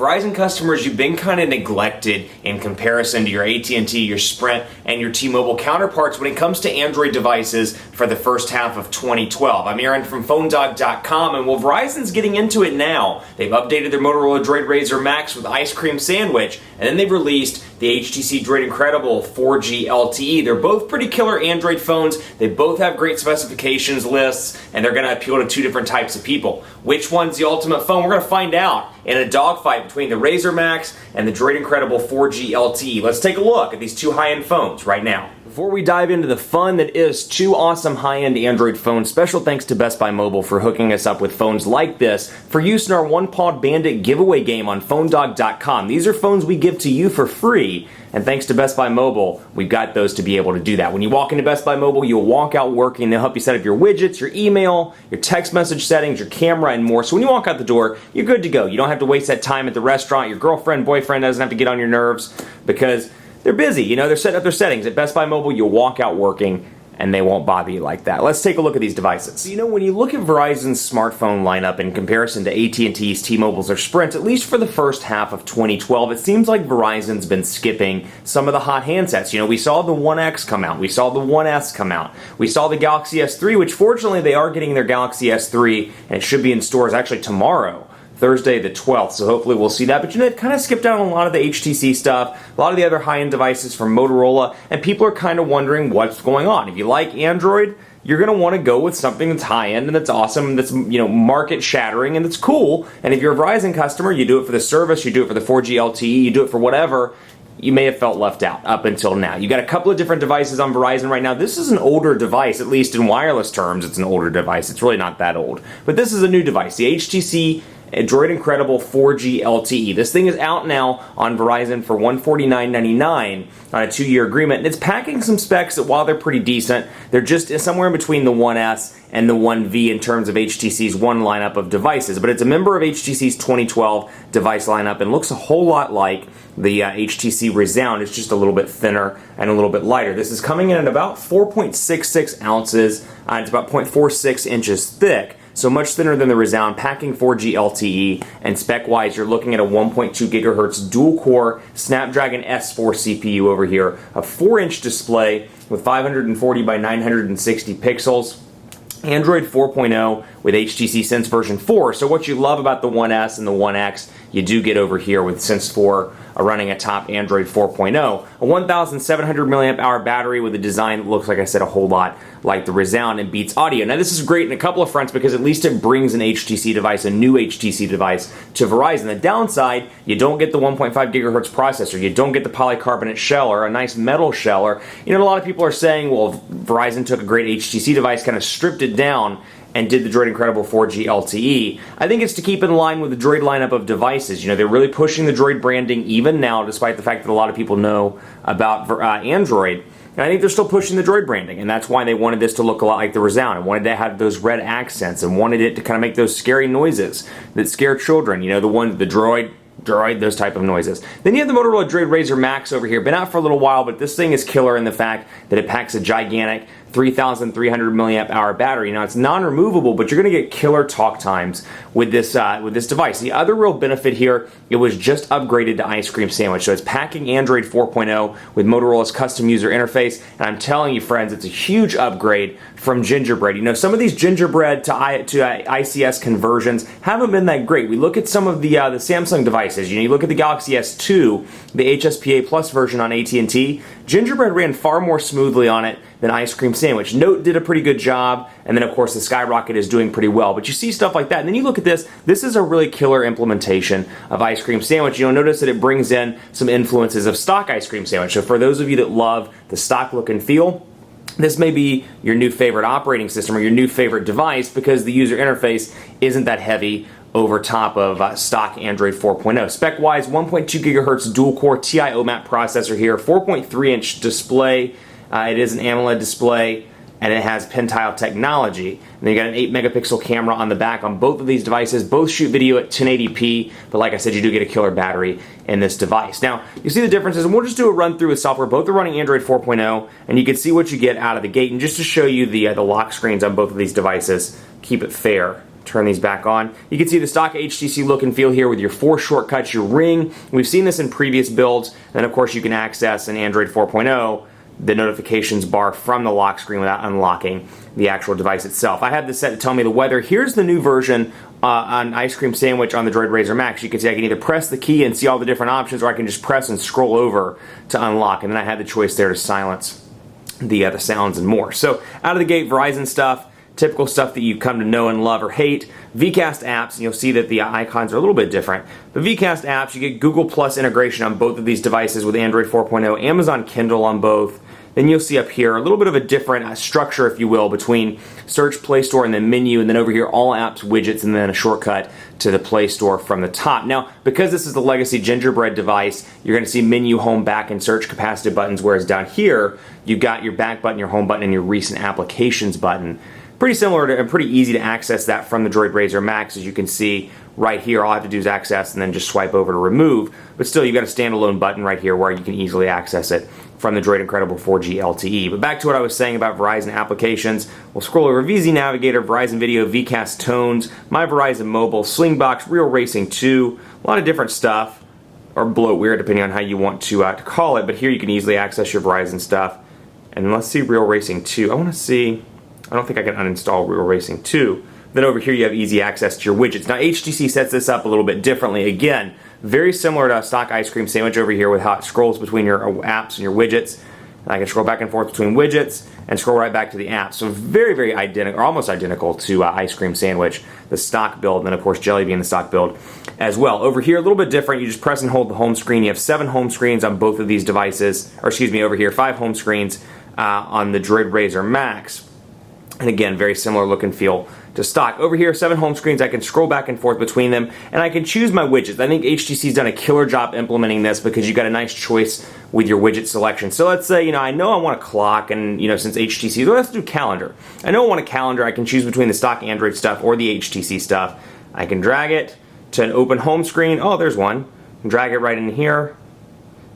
Verizon customers, you've been kind of neglected in comparison to your AT&T, your Sprint, and your T-Mobile counterparts when it comes to Android devices for the first half of 2012. I'm Aaron from PhoneDog.com, and well, Verizon's getting into it now. They've updated their Motorola DROID RAZR MAXX with Ice Cream Sandwich, and then they've released the HTC DROID Incredible 4G LTE. They're both pretty killer Android phones. They both have great specifications lists, and they're going to appeal to two different types of people. Which one's the ultimate phone? We're going to find out in a dogfight between the RAZR MAXX and the DROID Incredible 4G LTE. Let's take a look at these two high-end phones right now. Before we dive into the fun that is two awesome high-end Android phones, special thanks to Best Buy Mobile for hooking us up with phones like this for use in our One Pawed Bandit giveaway game on PhoneDog.com. These are phones we give to you for free, and thanks to Best Buy Mobile, we've got those to be able to do that. When you walk into Best Buy Mobile, you'll walk out working. They'll help you set up your widgets, your email, your text message settings, your camera, and more. So when you walk out the door, you're good to go. You don't have to waste that time at the restaurant. Your girlfriend, boyfriend doesn't have to get on your nerves because they're busy. You know, they're setting up their settings. At Best Buy Mobile, you'll walk out working and they won't bother you like that. Let's take a look at these devices. You know, when you look at Verizon's smartphone lineup in comparison to AT&T's, T-Mobile's, or Sprint, at least for the first half of 2012, it seems like Verizon's been skipping some of the hot handsets. You know, we saw the One X come out. We saw the One S come out. We saw the Galaxy S3, which fortunately they are getting their Galaxy S3, and it should be in stores actually tomorrow, Thursday the 12th, so hopefully we'll see that. But you know, it kind of skipped out on a lot of the HTC stuff, a lot of the other high-end devices from Motorola, and people are kind of wondering what's going on. If you like Android, you're going to want to go with something that's high-end and that's awesome and that's, you know, market-shattering and that's cool. And if you're a Verizon customer, you do it for the service, you do it for the 4G LTE, you do it for whatever. You may have felt left out up until now. You got a couple of different devices on Verizon right now. This is an older device, at least in wireless terms. It's an older device. It's really not that old. But this is a new device, the HTC DROID Incredible 4G LTE. This thing is out now on Verizon for $149.99 on a 2-year agreement, and it's packing some specs that, while they're pretty decent, they're just somewhere in between the One S and the One V in terms of HTC's one lineup of devices. But it's a member of HTC's 2012 device lineup and looks a whole lot like the HTC Resound. It's just a little bit thinner and a little bit lighter. This is coming in at about 4.66 ounces. It's about 0.46 inches thick. So much thinner than the Resound, packing 4G LTE, and spec-wise, you're looking at a 1.2 gigahertz dual-core Snapdragon S4 CPU over here, a 4-inch display with 540 by 960 pixels, Android 4.0 with HTC Sense version 4. So what you love about the One S and the One X, you do get over here with Sense 4 running atop Android 4.0. A 1,700 milliamp hour battery with a design that looks, like I said, a whole lot like the Resound and beats audio. Now this is great in a couple of fronts because at least it brings an HTC device, a new HTC device, to Verizon. The downside, you don't get the 1.5 gigahertz processor. You don't get the polycarbonate shell or a nice metal shell. Or, you know, a lot of people are saying, well, Verizon took a great HTC device, kind of stripped it down, and did the DROID Incredible 4G LTE. I think it's to keep in line with the Droid lineup of devices. You know, they're really pushing the Droid branding even now, despite the fact that a lot of people know about Android. And I think they're still pushing the Droid branding, and that's why they wanted this to look a lot like the Resound and wanted to have those red accents and wanted it to kind of make those scary noises that scare children. You know, the Droid, those type of noises. Then you have the Motorola DROID RAZR MAXX over here. Been out for a little while, but this thing is killer in the fact that it packs a gigantic 3,300 milliamp hour battery. Now it's non-removable, but you're going to get killer talk times with this device. The other real benefit here, it was just upgraded to Ice Cream Sandwich, so it's packing Android 4.0 with Motorola's custom user interface. And I'm telling you, friends, it's a huge upgrade from Gingerbread. You know, some of these Gingerbread to ICS conversions haven't been that great. We look at some of the Samsung devices. You know, you look at the Galaxy S2, the HSPA Plus version on AT&T. Gingerbread ran far more smoothly on it than Ice Cream Sandwich. Note did a pretty good job, and then of course the Skyrocket is doing pretty well. But you see stuff like that, and then you look at this. This is a really killer implementation of Ice Cream Sandwich. You'll notice that it brings in some influences of stock Ice Cream Sandwich. So for those of you that love the stock look and feel, this may be your new favorite operating system or your new favorite device because the user interface isn't that heavy over top of stock Android 4.0. Spec-wise, 1.2 gigahertz dual-core TI OMAP processor here, 4.3-inch display. It is an AMOLED display, and it has Pentile technology. And then you got an 8-megapixel camera on the back on both of these devices. Both shoot video at 1080p, but like I said, you do get a killer battery in this device. Now, you see the differences, and we'll just do a run through with software. Both are running Android 4.0, and you can see what you get out of the gate. And just to show you the lock screens on both of these devices, keep it fair. turn these back on. You can see the stock HTC look and feel here with your 4 shortcuts, your ring. We've seen this in previous builds. And of course you can access in Android 4.0 the notifications bar from the lock screen without unlocking the actual device itself. I have this set to tell me the weather. Here's the new version on Ice Cream Sandwich on the Droid RAZR MAXX. You can see I can either press the key and see all the different options, or I can just press and scroll over to unlock. And then I had the choice there to silence the sounds and more. So out of the gate, Verizon stuff, typical stuff that you come to know and love or hate. VCast apps, and you'll see that the icons are a little bit different. But VCast apps, you get Google Plus integration on both of these devices with Android 4.0, Amazon Kindle on both. Then you'll see up here a little bit of a different structure, if you will, between Search, Play Store, and then Menu, and then over here all apps, widgets, and then a shortcut to the Play Store from the top. Now, because this is the legacy gingerbread device, you're going to see Menu, Home, Back, and Search capacitive buttons, whereas down here, you've got your Back button, your Home button, and your Recent Applications button. Pretty similar to, and pretty easy to access that from the Droid RAZR MAXX. As you can see right here, all I have to do is access and then just swipe over to remove. But still, you've got a standalone button right here where you can easily access it from the Droid Incredible 4G LTE. But back to what I was saying about Verizon applications. We'll scroll over VZ Navigator, Verizon Video, VCast Tones, My Verizon Mobile, Slingbox, Real Racing 2, a lot of different stuff, or bloatware depending on how you want to call it. But here you can easily access your Verizon stuff. And let's see Real Racing 2. I want to see, I don't think I can uninstall Real Racing 2. Then over here you have easy access to your widgets. Now HTC sets this up a little bit differently. Again, very similar to a stock Ice Cream Sandwich over here with how it scrolls between your apps and your widgets. And I can scroll back and forth between widgets and scroll right back to the app. So very, very identical, or almost identical to Ice Cream Sandwich, the stock build, and then of course Jelly Bean, the stock build as well. Over here, a little bit different. You just press and hold the home screen. You have 7 home screens on both of these devices, or excuse me, over here, 5 home screens on the Droid RAZR MAXX. And again, very similar look and feel to stock. Over here, 7 home screens. I can scroll back and forth between them, and I can choose my widgets. I think HTC's done a killer job implementing this because you got a nice choice with your widget selection. So let's say, I know I want a clock, and since HTC, well, let's do calendar. I know I want a calendar. I can choose between the stock Android stuff or the HTC stuff. I can drag it to an open home screen. Oh, there's one. Drag it right in here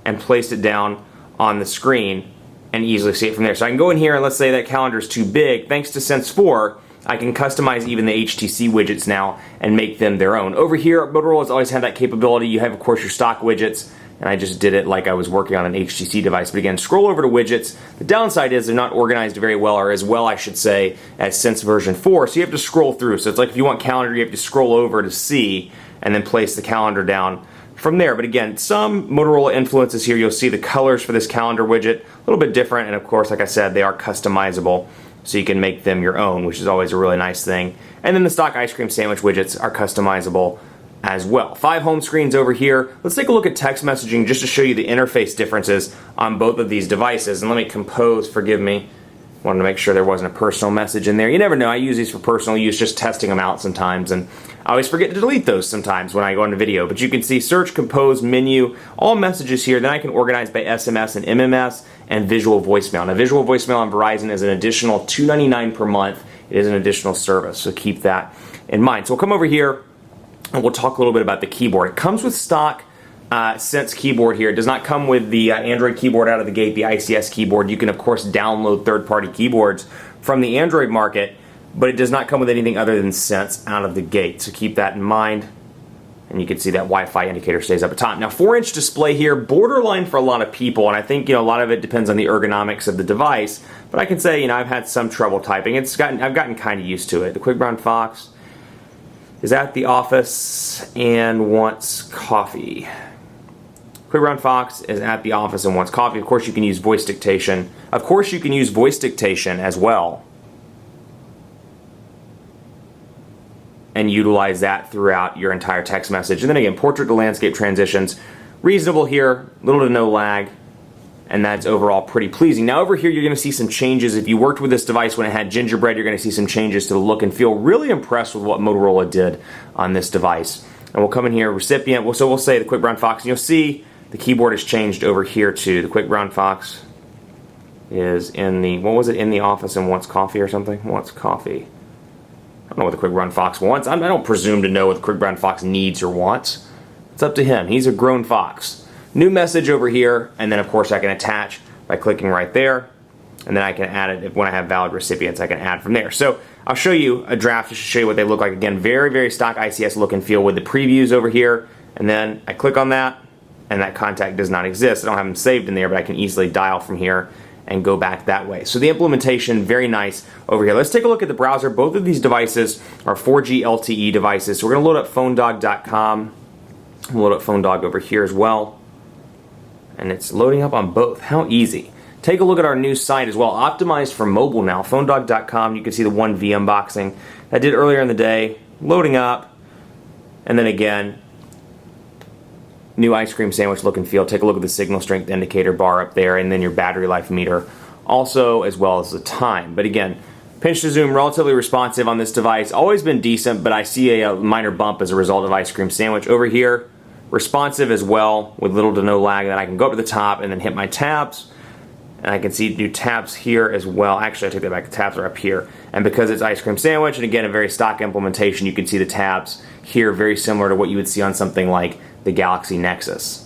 and place it down on the screen and easily see it from there. So I can go in here and let's say that calendar is too big. Thanks to Sense 4, I can customize even the HTC widgets now and make them their own. Over here, Motorola's always had that capability. You have, of course, your stock widgets, and I just did it like I was working on an HTC device. But again, scroll over to widgets. The downside is they're not organized very well, or as well, I should say, as Sense version 4. So you have to scroll through. So it's like if you want calendar, you have to scroll over to see and then place the calendar down from there. But again, some Motorola influences here. You'll see the colors for this calendar widget, a little bit different, and of course, like I said, they are customizable, so you can make them your own, which is always a really nice thing. And then the stock Ice Cream Sandwich widgets are customizable as well. 5 home screens over here. Let's take a look at text messaging just to show you the interface differences on both of these devices. And let me compose, forgive me. Wanted to make sure there wasn't a personal message in there. You never know. I use these for personal use, just testing them out sometimes, and I always forget to delete those sometimes when I go into video. But you can see search, compose, menu, all messages here. Then I can organize by SMS and MMS and visual voicemail. Now, visual voicemail on Verizon is an additional $2.99 per month. It is an additional service, so keep that in mind. So we'll come over here and we'll talk a little bit about the keyboard. It comes with stock Sense keyboard here. It does not come with the Android keyboard out of the gate, the ICS keyboard. You can, of course, download third-party keyboards from the Android market, but it does not come with anything other than Sense out of the gate. So keep that in mind. And you can see that Wi-Fi indicator stays up at top. Now, 4-inch display here, borderline for a lot of people, and I think a lot of it depends on the ergonomics of the device. But I can say I've had some trouble typing. I've gotten kind of used to it. The Quick Brown Fox is at the office and wants coffee. Quick Brown Fox is at the office and wants coffee. Of course, you can use voice dictation. Of course, you can use voice dictation as well, and utilize that throughout your entire text message. And then again, portrait to landscape transitions, reasonable here, little to no lag, and that's overall pretty pleasing. Now over here, you're going to see some changes. If you worked with this device when it had gingerbread, you're going to see some changes to the look and feel. Really impressed with what Motorola did on this device. And we'll come in here, recipient, so we'll say the Quick Brown Fox, and you'll see the keyboard has changed over here too. The Quick Brown Fox is in the, what was it, in the office and wants coffee or something? Wants coffee. I don't know what the Quick Brown Fox wants. I don't presume to know what the Quick Brown Fox needs or wants. It's up to him. He's a grown fox. New message over here, and then of course I can attach by clicking right there. and then I can add it when I have valid recipients. I can add from there. So I'll show you a draft just to show you what they look like. Again, very, very stock ICS look and feel with the previews over here, and then I click on that, and that contact does not exist. I don't have them saved in there, but I can easily dial from here and go back that way. So the implementation, very nice over here. Let's take a look at the browser. Both of these devices are 4G LTE devices. So we're gonna load up phonedog.com. We'll load up PhoneDog over here as well. And it's loading up on both. How easy. Take a look at our new site as well, optimized for mobile now, phonedog.com. You can see the 1V unboxing I did earlier in the day, loading up, and then again, new ice cream sandwich look and feel. Take a look at the signal strength indicator bar up there, and then your battery life meter, also as well as the time. But again, pinch to zoom, relatively responsive on this device. Always been decent, but I see a minor bump as a result of ice cream sandwich. Over here, responsive as well, with little to no lag. That I can go up to the top and then hit my tabs. And I can see new tabs here as well. Actually, I take that back. The tabs are up here. And because it's ice cream sandwich, and again, a very stock implementation, you can see the tabs here very similar to what you would see on something like the Galaxy Nexus.